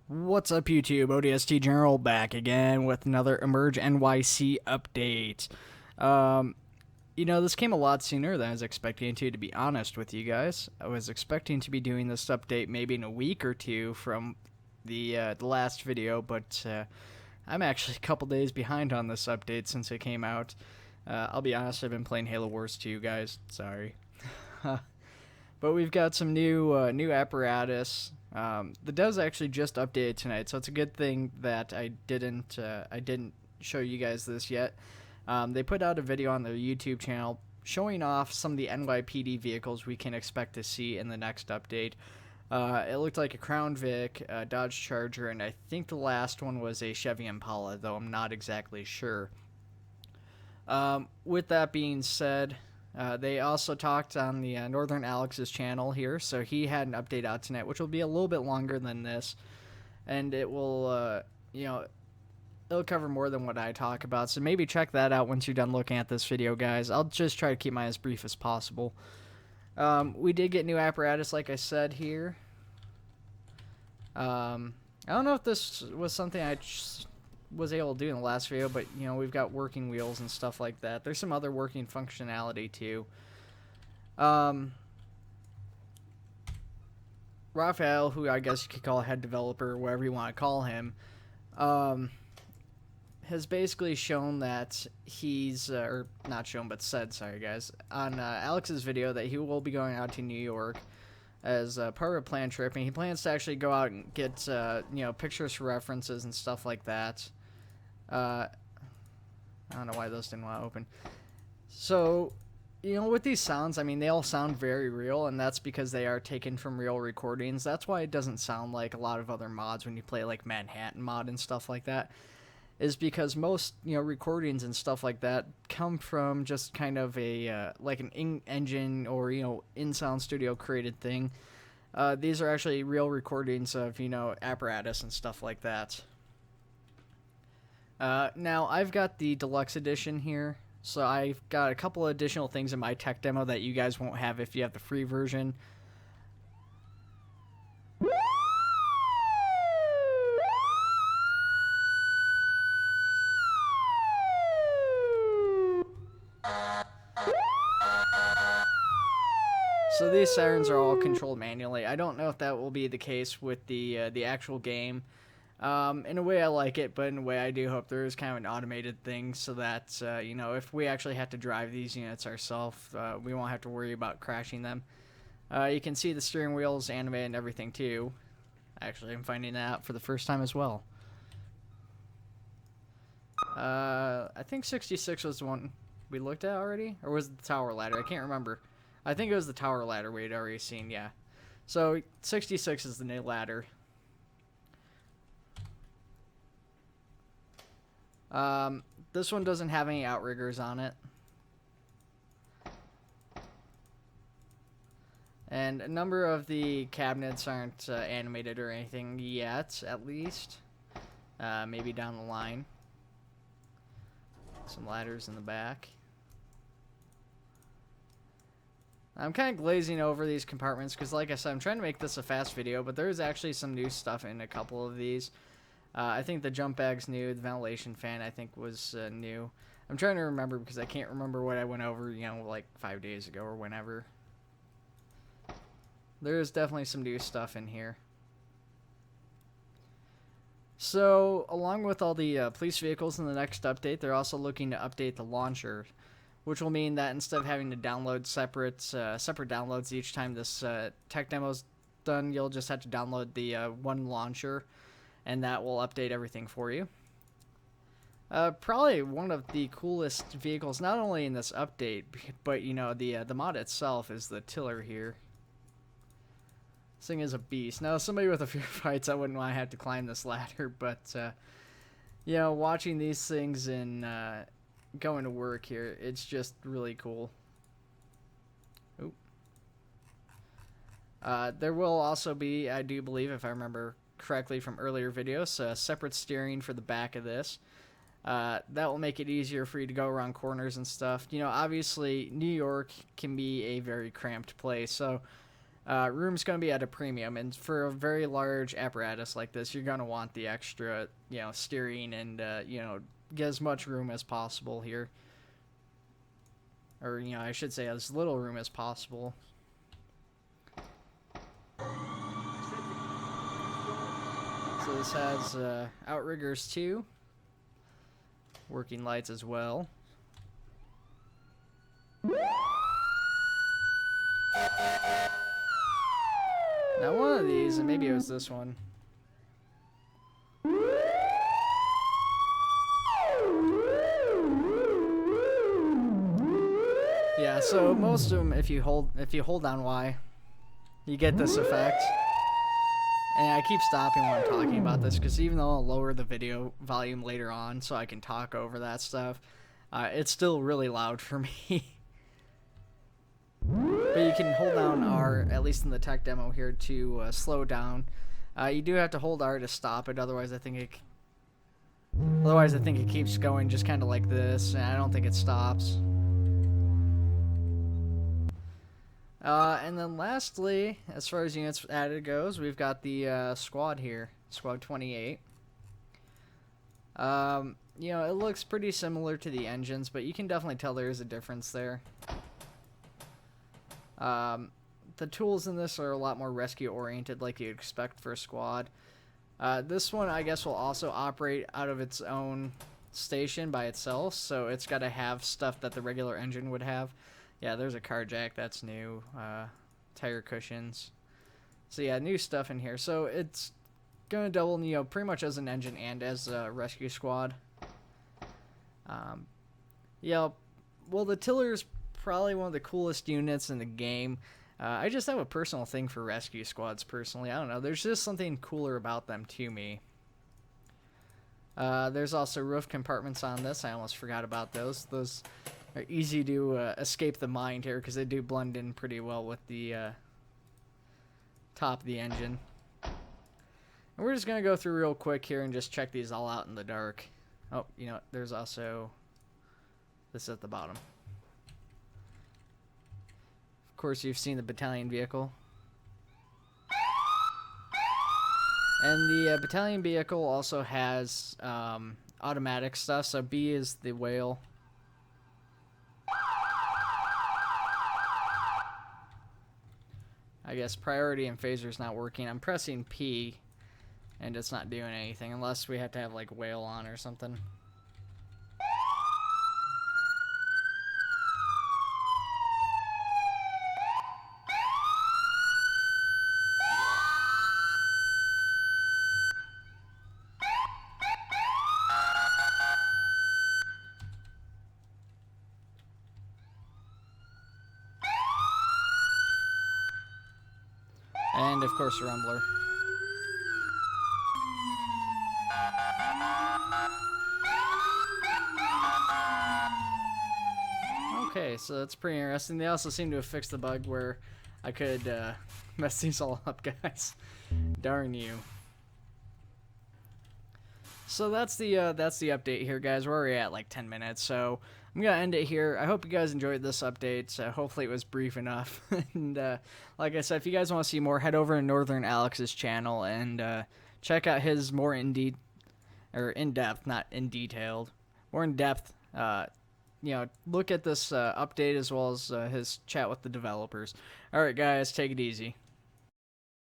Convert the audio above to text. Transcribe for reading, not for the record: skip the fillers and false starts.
What's up, YouTube? ODST General back again with another EMERGENYC update. This came a lot sooner than I was expecting to be honest with you guys. I was expecting to be doing this update maybe in a week or two from the last video, but I'm actually a couple days behind on this update since it came out. I'll be honest, I've been playing Halo Wars 2, guys. Sorry. But we've got some new apparatus. The devs actually just updated tonight, so it's a good thing that I didn't show you guys this yet. They put out a video on their YouTube channel showing off some of the NYPD vehicles we can expect to see in the next update. It looked like a Crown Vic, a Dodge Charger, and I think the last one was a Chevy Impala, though I'm not exactly sure. With that being said, they also talked on the Northern Alex's channel here, so he had an update out tonight, which will be a little bit longer than this, and it will, it'll cover more than what I talk about, so maybe check that out once you're done looking at this video, guys. I'll just try to keep mine as brief as possible. We did get new apparatus, like I said here. I don't know if this was something I was able to do in the last video, but we've got working wheels and stuff like that. There's some other working functionality too. Raphael, who I guess you could call a head developer, or whatever you want to call him, has basically shown that he's or not shown but said, sorry guys, on Alex's video that he will be going out to New York as part of a planned trip, and he plans to actually go out and get pictures for references and stuff like that. I don't know why those didn't want to open. So, with these sounds, I mean, they all sound very real, and that's because they are taken from real recordings. That's why it doesn't sound like a lot of other mods when you play, like, Manhattan mod and stuff like that, is because most, recordings and stuff like that come from just kind of a, like an engine or, in-sound studio created thing. These are actually real recordings of, apparatus and stuff like that. Now, I've got the deluxe edition here, so I've got a couple of additional things in my tech demo that you guys won't have if you have the free version. So these sirens are all controlled manually. I don't know if that will be the case with the actual game. In a way I like it, but in a way I do hope there is kind of an automated thing so that, if we actually have to drive these units ourselves, we won't have to worry about crashing them. You can see the steering wheels animated and everything too. Actually, I'm finding that out for the first time as well. I think 66 was the one we looked at already, or was it the tower ladder? I can't remember. I think it was the tower ladder we had already seen, yeah. So 66 is the new ladder. This one doesn't have any outriggers on it. And a number of the cabinets aren't animated or anything yet, at least. Maybe down the line. Some ladders in the back. I'm kind of glazing over these compartments because, like I said, I'm trying to make this a fast video, but there is actually some new stuff in a couple of these. I think the jump bag's new. The ventilation fan, I think, was new. I'm trying to remember because I can't remember what I went over, like 5 days ago or whenever. There is definitely some new stuff in here. So, along with all the police vehicles in the next update, they're also looking to update the launcher, which will mean that instead of having to download separate downloads each time this tech demo's done, you'll just have to download the one launcher, and that will update everything for you. Probably one of the coolest vehicles, not only in this update, but the mod itself, is the tiller here. This thing is a beast. Now, somebody with a fear of heights, I wouldn't want to have to climb this ladder, but watching these things and going to work here, it's just really cool. Oop. There will also be, I do believe, if I remember correctly from earlier videos, separate steering for the back of this. That will make it easier for you to go around corners and stuff. Obviously, New York can be a very cramped place, so room's going to be at a premium, and for a very large apparatus like this, you're going to want the extra, steering and, get as much room as possible here. Or, I should say as little room as possible. So this has outriggers too. Working lights as well. Now one of these, and maybe it was this one. Yeah, so most of them, if you hold down Y, you get this effect. And I keep stopping when I'm talking about this because even though I'll lower the video volume later on so I can talk over that stuff, it's still really loud for me. But you can hold down R, at least in the tech demo here, to slow down. You do have to hold R to stop it, otherwise I think it keeps going just kind of like this, and I don't think it stops. And then lastly, as far as units added goes, we've got the squad here, Squad 28. It looks pretty similar to the engines, but you can definitely tell there is a difference there. The tools in this are a lot more rescue oriented, like you'd expect for a squad. This one, I guess, will also operate out of its own station by itself, so it's got to have stuff that the regular engine would have. Yeah, there's a car jack, that's new. Tire cushions. So yeah, new stuff in here. So it's gonna double, pretty much as an engine and as a rescue squad. Yeah, well, the Tiller's probably one of the coolest units in the game. I just have a personal thing for rescue squads, personally. I don't know, there's just something cooler about them to me. There's also roof compartments on this. I almost forgot about those. Those are easy to escape the mind here because they do blend in pretty well with the top of the engine. And we're just going to go through real quick here and just check these all out in the dark. Oh, there's also this at the bottom. Of course, you've seen the battalion vehicle. And the battalion vehicle also has automatic stuff. So B is the whale. I guess priority and phaser's not working. I'm pressing P and it's not doing anything unless we have to have like whale on or something. And of course, rumbler. Okay, so that's pretty interesting. They also seem to have fixed the bug where I could mess these all up, guys. Darn you. So that's the update here, guys. We're already at like 10 minutes, so I'm gonna end it here. I hope you guys enjoyed this update. Hopefully it was brief enough. And like I said, if you guys want to see more, head over to Northern Alex's channel and check out his more in-depth, not in detailed, more in depth. Look at this update as well as his chat with the developers. All right, guys, take it easy.